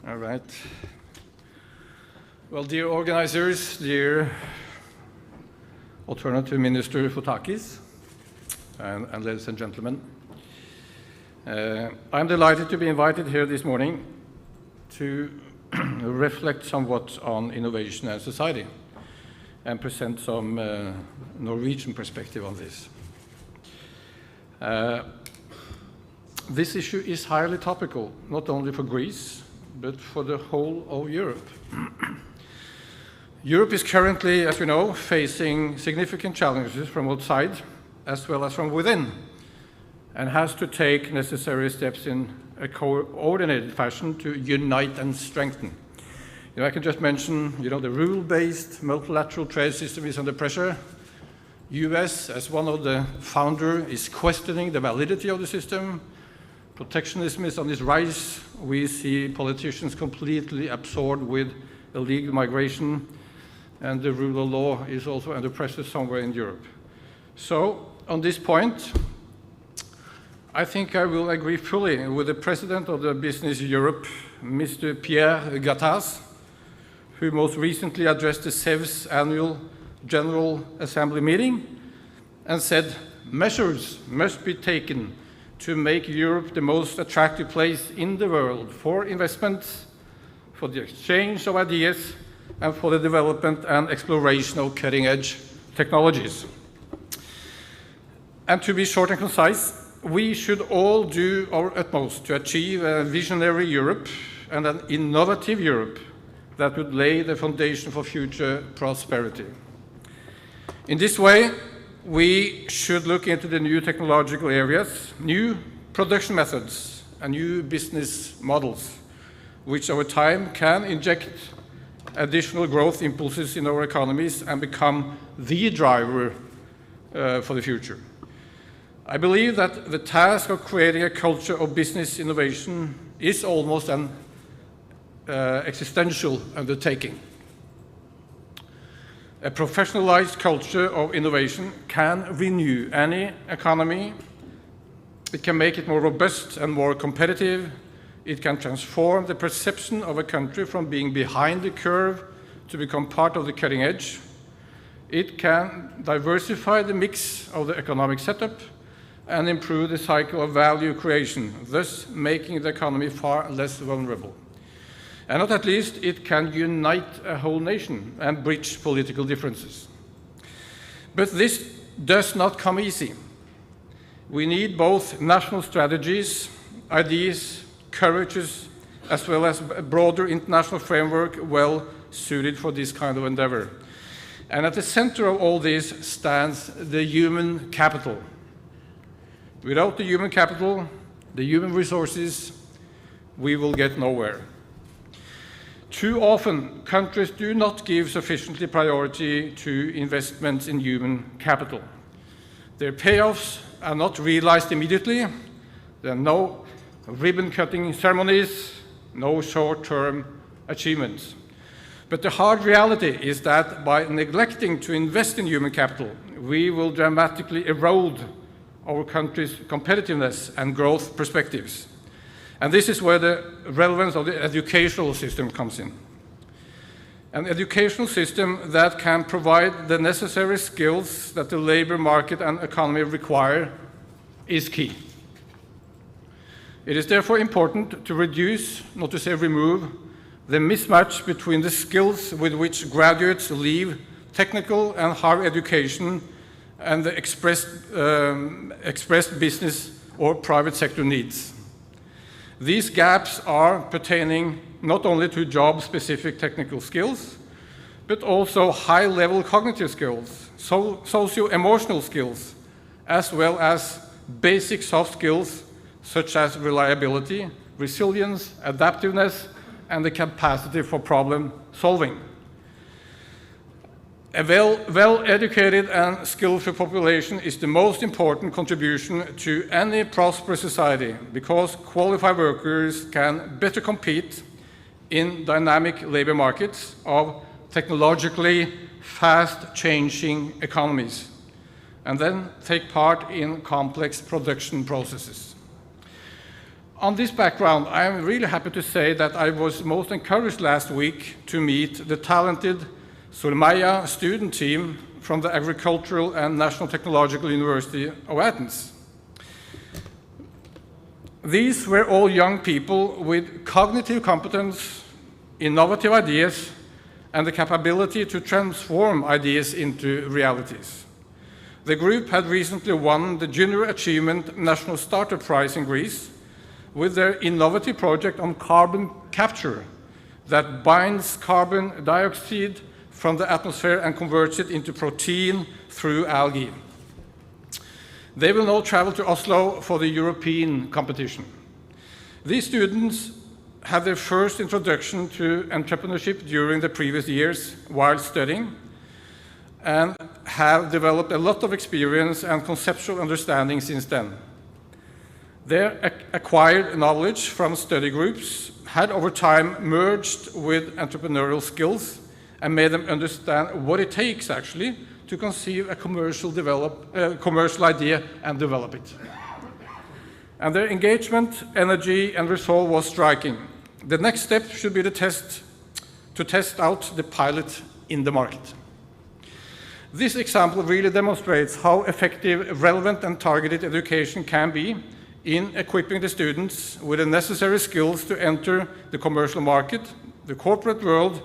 All right. Well, dear organizers, dear Alternative Minister Fotakis, and ladies and gentlemen, I'm delighted to be invited here this morning to reflect somewhat on innovation and society and present some Norwegian perspective on this. This issue is highly topical, not only for Greece, but for the whole of Europe. Europe is currently, as you know, facing significant challenges from outside as well as from within, and has to take necessary steps in a coordinated fashion to unite and strengthen. I can just mention, the rule-based multilateral trade system is under pressure. US, as one of the founders, is questioning the validity of the system. Protectionism is on its rise. We see politicians completely absorbed with illegal migration, and the rule of law is also under pressure somewhere in Europe. So, on this point, I think I will agree fully with the president of the Business Europe, Mr. Pierre Gattaz, who most recently addressed the SEV's annual General Assembly meeting and said, measures must be taken to make Europe the most attractive place in the world for investments, for the exchange of ideas, and for the development and exploration of cutting-edge technologies. And to be short and concise, we should all do our utmost to achieve a visionary Europe and an innovative Europe that would lay the foundation for future prosperity. In this way, we should look into the new technological areas, new production methods, and new business models, which over time can inject additional growth impulses in our economies and become the driver for the future. I believe that the task of creating a culture of business innovation is almost an existential undertaking. A professionalized culture of innovation can renew any economy. It can make it more robust and more competitive. It can transform the perception of a country from being behind the curve to become part of the cutting edge. It can diversify the mix of the economic setup and improve the cycle of value creation, thus making the economy far less vulnerable. And not at least, it can unite a whole nation and bridge political differences. But this does not come easy. We need both national strategies, ideas, courages, as well as a broader international framework well suited for this kind of endeavor. And at the center of all this stands the human capital. Without the human capital, the human resources, we will get nowhere. Too often, countries do not give sufficiently priority to investments in human capital. Their payoffs are not realized immediately. There are no ribbon-cutting ceremonies, no short-term achievements. But the hard reality is that by neglecting to invest in human capital, we will dramatically erode our country's competitiveness and growth perspectives. And this is where the relevance of the educational system comes in. An educational system that can provide the necessary skills that the labor market and economy require is key. It is therefore important to reduce, not to say remove, the mismatch between the skills with which graduates leave technical and higher education and the expressed business or private sector needs. These gaps are pertaining not only to job-specific technical skills, but also high-level cognitive skills, socio-emotional skills, as well as basic soft skills such as reliability, resilience, adaptiveness, and the capacity for problem solving. A well-educated and skillful population is the most important contribution to any prosperous society because qualified workers can better compete in dynamic labor markets of technologically fast-changing economies and then take part in complex production processes. On this background, I am really happy to say that I was most encouraged last week to meet the talented Surmaya student team from the Agricultural and National Technological University of Athens. These were all young people with cognitive competence, innovative ideas, and the capability to transform ideas into realities. The group had recently won the Junior Achievement National Startup Prize in Greece with their innovative project on carbon capture that binds carbon dioxide from the atmosphere and converts it into protein through algae. They will now travel to Oslo for the European competition. These students had their first introduction to entrepreneurship during the previous years while studying and have developed a lot of experience and conceptual understanding since then. Their acquired knowledge from study groups had over time merged with entrepreneurial skills and made them understand what it takes actually to conceive a commercial idea and develop it. And their engagement, energy, and resolve was striking. The next step should be to test out the pilot in the market. This example really demonstrates how effective, relevant, and targeted education can be in equipping the students with the necessary skills to enter the commercial market, the corporate world,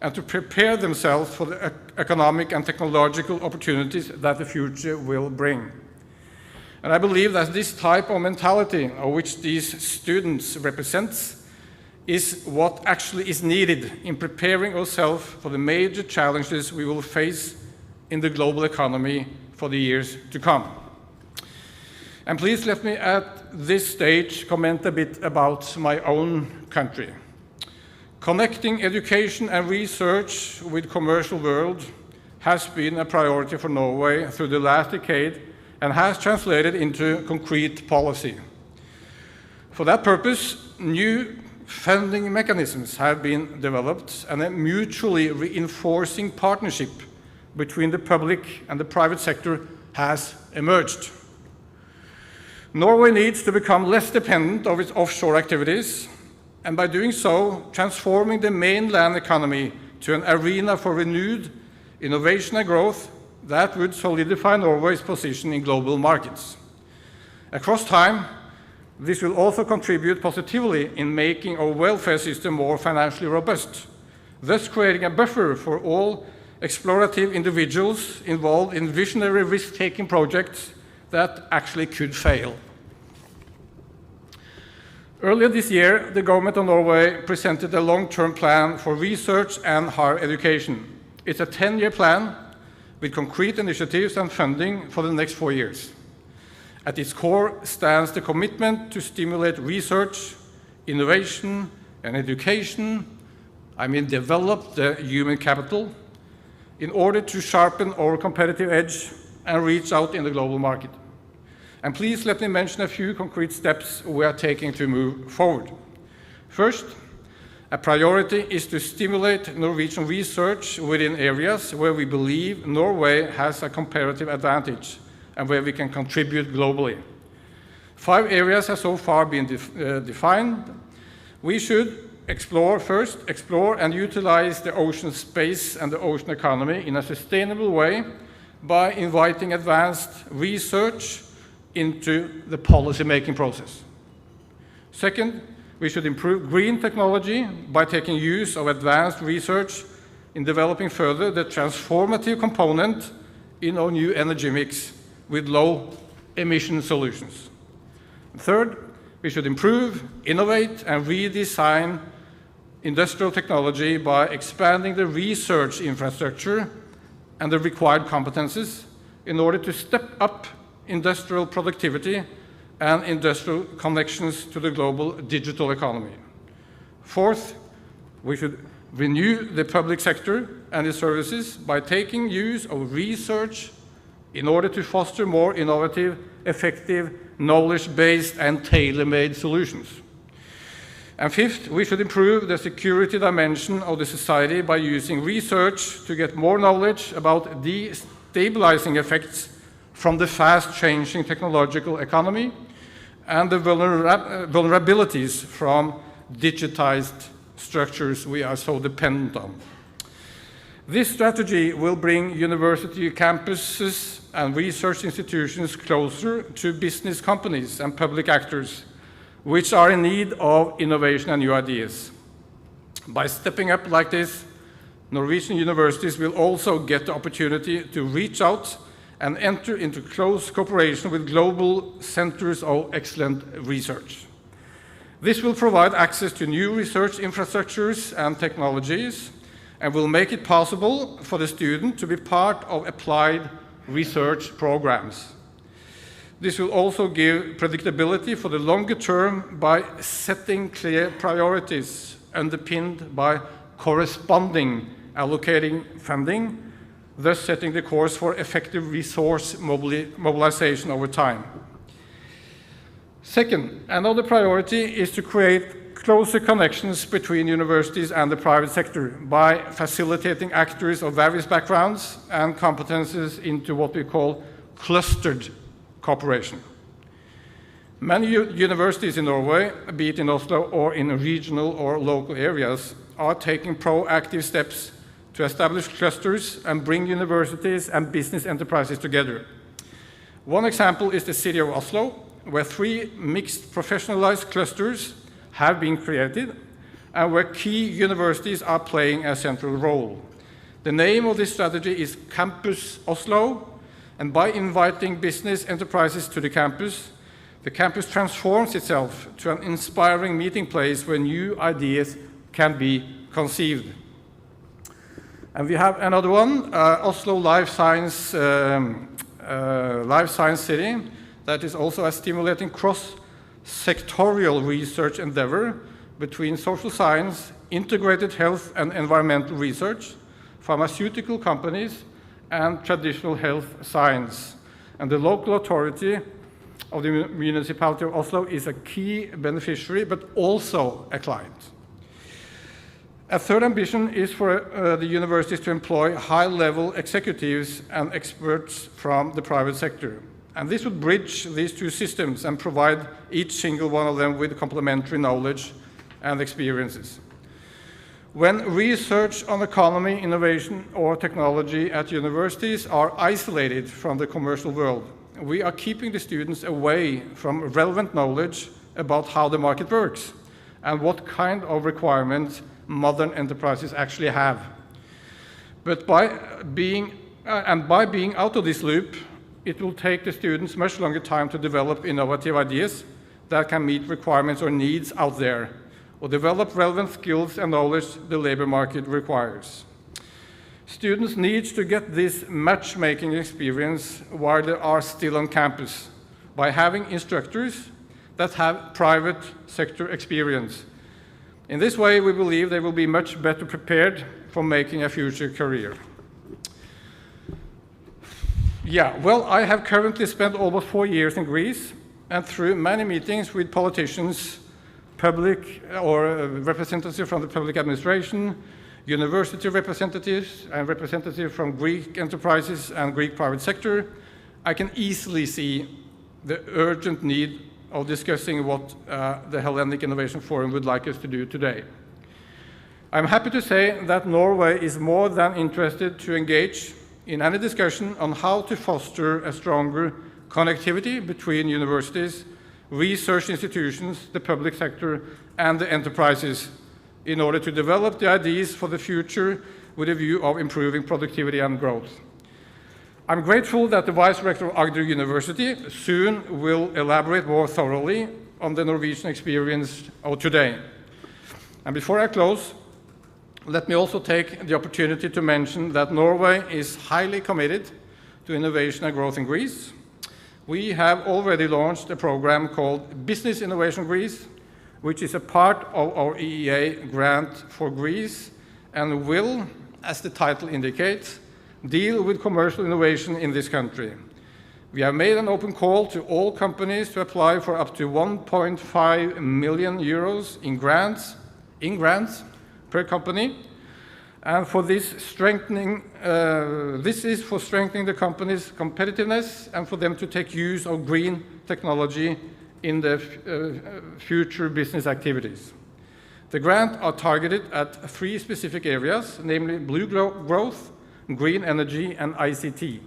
and to prepare themselves for the economic and technological opportunities that the future will bring. And I believe that this type of mentality, of which these students represent, is what actually is needed in preparing ourselves for the major challenges we will face in the global economy for the years to come. And please let me at this stage comment a bit about my own country. Connecting education and research with the commercial world has been a priority for Norway through the last decade and has translated into concrete policy. For that purpose, new funding mechanisms have been developed and a mutually reinforcing partnership between the public and the private sector has emerged. Norway needs to become less dependent of its offshore activities, and by doing so, transforming the mainland economy to an arena for renewed innovation and growth that would solidify Norway's position in global markets. Across time, this will also contribute positively in making our welfare system more financially robust, thus creating a buffer for all explorative individuals involved in visionary risk-taking projects that actually could fail. Earlier this year, the government of Norway presented a long-term plan for research and higher education. It's a 10-year plan with concrete initiatives and funding for the next 4 years. At its core stands the commitment to stimulate research, innovation, and education, develop the human capital, in order to sharpen our competitive edge and reach out in the global market. And please let me mention a few concrete steps we are taking to move forward. First, a priority is to stimulate Norwegian research within areas where we believe Norway has a comparative advantage and where we can contribute globally. 5 areas have so far been defined. We should explore and utilize the ocean space and the ocean economy in a sustainable way by inviting advanced research into the policy-making process. Second, we should improve green technology by taking use of advanced research in developing further the transformative component in our new energy mix with low-emission solutions. Third, we should improve, innovate, and redesign industrial technology by expanding the research infrastructure and the required competences in order to step up industrial productivity and industrial connections to the global digital economy. Fourth, we should renew the public sector and its services by taking use of research in order to foster more innovative, effective, knowledge-based, and tailor-made solutions. And fifth, we should improve the security dimension of the society by using research to get more knowledge about destabilizing effects from the fast-changing technological economy and the vulnerabilities from digitized structures we are so dependent on. This strategy will bring university campuses and research institutions closer to business companies and public actors, which are in need of innovation and new ideas. By stepping up like this, Norwegian universities will also get the opportunity to reach out and enter into close cooperation with global centers of excellent research. This will provide access to new research infrastructures and technologies, and will make it possible for the student to be part of applied research programs. This will also give predictability for the longer term by setting clear priorities underpinned by corresponding allocating funding, thus setting the course for effective resource mobilization over time. Second, another priority is to create closer connections between universities and the private sector by facilitating actors of various backgrounds and competences into what we call clustered cooperation. Many universities in Norway, be it in Oslo or in regional or local areas, are taking proactive steps to establish clusters and bring universities and business enterprises together. One example is the city of Oslo, where 3 mixed professionalized clusters have been created and where key universities are playing a central role. The name of this strategy is Campus Oslo, and by inviting business enterprises to the campus transforms itself to an inspiring meeting place where new ideas can be conceived. And we have another one, Oslo Life Science City, that is also a stimulating cross-sectorial research endeavor between social science, integrated health and environmental research, pharmaceutical companies, and traditional health science. And the local authority of the municipality of Oslo is a key beneficiary, but also a client. A third ambition is for the universities to employ high-level executives and experts from the private sector. And this would bridge these 2 systems and provide each single one of them with complementary knowledge and experiences. When research on economy, innovation, or technology at universities are isolated from the commercial world, we are keeping the students away from relevant knowledge about how the market works and what kind of requirements modern enterprises actually have. But by being out of this loop, it will take the students much longer time to develop innovative ideas that can meet requirements or needs out there, or develop relevant skills and knowledge the labor market requires. Students need to get this matchmaking experience while they are still on campus by having instructors that have private sector experience. In this way, we believe they will be much better prepared for making a future career. Well, I have currently spent almost 4 years in Greece, and through many meetings with politicians, public or representatives from the public administration, university representatives, and representatives from Greek enterprises and Greek private sector, I can easily see the urgent need of discussing what the Hellenic Innovation Forum would like us to do today. I'm happy to say that Norway is more than interested to engage in any discussion on how to foster a stronger connectivity between universities, research institutions, the public sector, and the enterprises in order to develop the ideas for the future with a view of improving productivity and growth. I'm grateful that the Vice Rector of Agder University soon will elaborate more thoroughly on the Norwegian experience of today. And before I close, let me also take the opportunity to mention that Norway is highly committed to innovation and growth in Greece. We have already launched a program called Business Innovation Greece, which is a part of our EEA grant for Greece and will, as the title indicates, deal with commercial innovation in this country. We have made an open call to all companies to apply for up to 1.5 million euros in grants per company, and for this is for strengthening the company's competitiveness and for them to take use of green technology in the future business activities. The grants are targeted at 3 specific areas, namely blue growth, green energy, and ICT.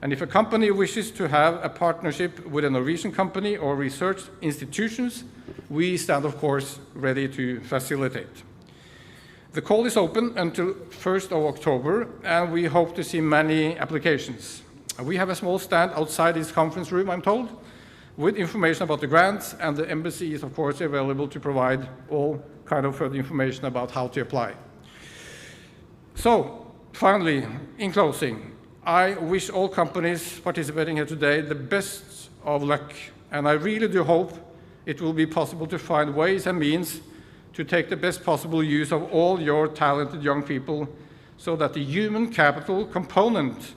And if a company wishes to have a partnership with a Norwegian company or research institutions, we stand, of course, ready to facilitate. The call is open until 1st of October, and we hope to see many applications. We have a small stand outside this conference room, I'm told, with information about the grants, and the embassy is, of course, available to provide all kind of further information about how to apply. So, finally, in closing, I wish all companies participating here today the best of luck, and I really do hope it will be possible to find ways and means to take the best possible use of all your talented young people so that the human capital component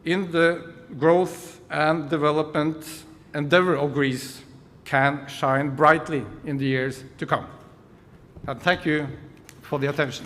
in the growth and development endeavor of Greece can shine brightly in the years to come. And thank you for the attention.